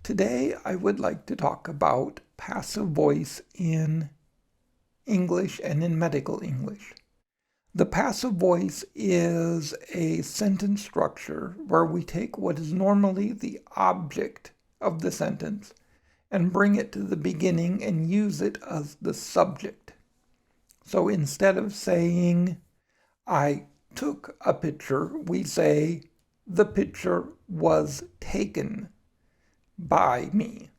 Today, I would like to talk about passive voice in English and in medical English. The passive voice is a sentence structure where we take what is normally the object of the sentence and bring it to the beginning and use it as the subject. So instead of saying, I took a picture, we say, the picture was taken by me.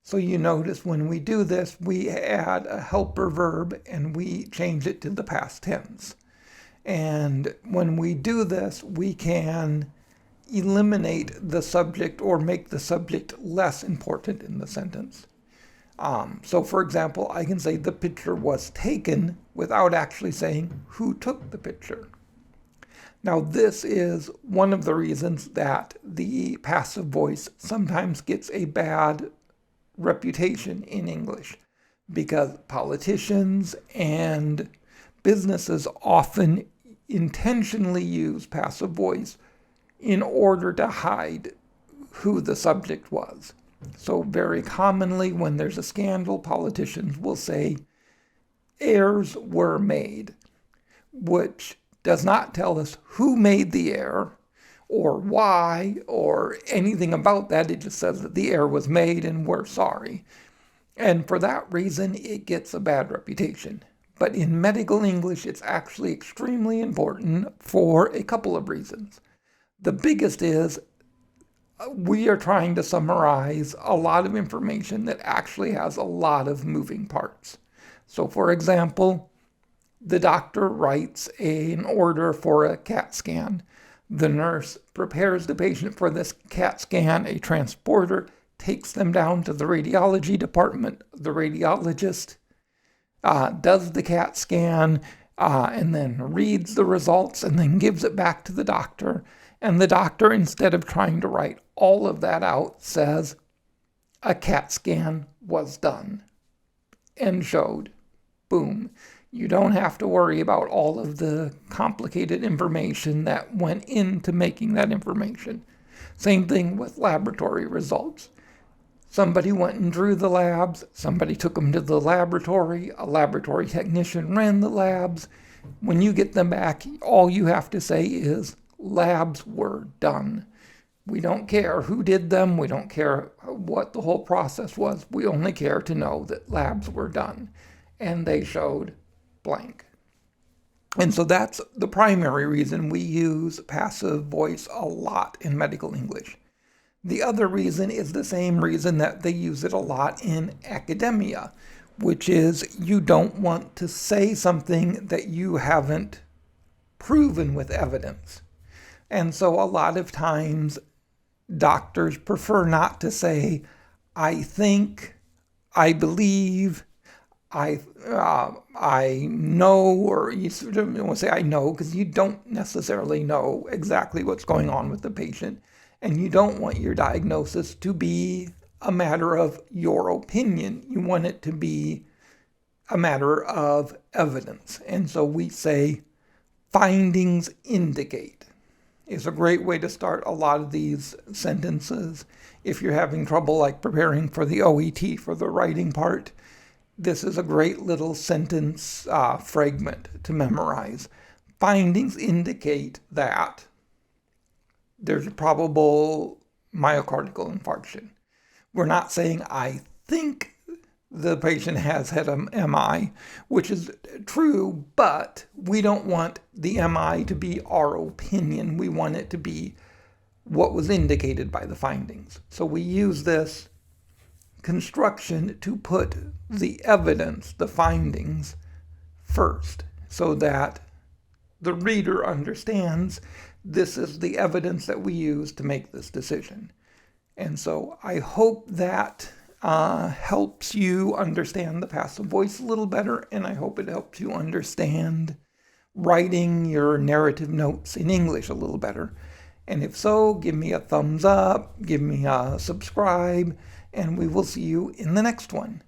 So you notice when we do this, we add a helper verb and we change it to the past tense. And when we do this, we can eliminate the subject or make the subject less important in the sentence. So for example, I can say the picture was taken without actually saying who took the picture. Now, this is one of the reasons that the passive voice sometimes gets a bad reputation in English, because politicians and businesses often intentionally use passive voice in order to hide who the subject was. So very commonly when there's a scandal, politicians will say, errors were made, which does not tell us who made the error or why or anything about that. It just says that the error was made and we're sorry. And for that reason, it gets a bad reputation. But in medical English, it's actually extremely important for a couple of reasons. The biggest is we are trying to summarize a lot of information that actually has a lot of moving parts. So for example, the doctor writes an order for a CAT scan. The nurse prepares the patient for this CAT scan. A transporter takes them down to the radiology department. The radiologist does the CAT scan and then reads the results and then gives it back to the doctor. And the doctor, instead of trying to write all of that out, says, a CAT scan was done and showed. Boom. You don't have to worry about all of the complicated information that went into making that information. Same thing with laboratory results. Somebody went and drew the labs, somebody took them to the laboratory, a laboratory technician ran the labs. When you get them back, all you have to say is, labs were done. We don't care who did them, we don't care what the whole process was, we only care to know that labs were done. And they showed blank. And so that's the primary reason we use passive voice a lot in medical English. The other reason is the same reason that they use it a lot in academia, which is you don't want to say something that you haven't proven with evidence. And so a lot of times doctors prefer not to say, I think, I believe, I know, or you sort of want to say I know because you don't necessarily know exactly what's going on with the patient, and you don't want your diagnosis to be a matter of your opinion. You want it to be a matter of evidence. And so we say findings indicate is a great way to start a lot of these sentences. If you're having trouble like preparing for the OET for the writing part, this is a great little sentence fragment to memorize. Findings indicate that there's a probable myocardial infarction. We're not saying, I think the patient has had an MI, which is true, but we don't want the MI to be our opinion. We want it to be what was indicated by the findings. So we use this construction to put the evidence, the findings, first, so that the reader understands this is the evidence that we use to make this decision. And so I hope that helps you understand the passive voice a little better, and I hope it helps you understand writing your narrative notes in English a little better. And if so, give me a thumbs up, give me a subscribe, and we will see you in the next one.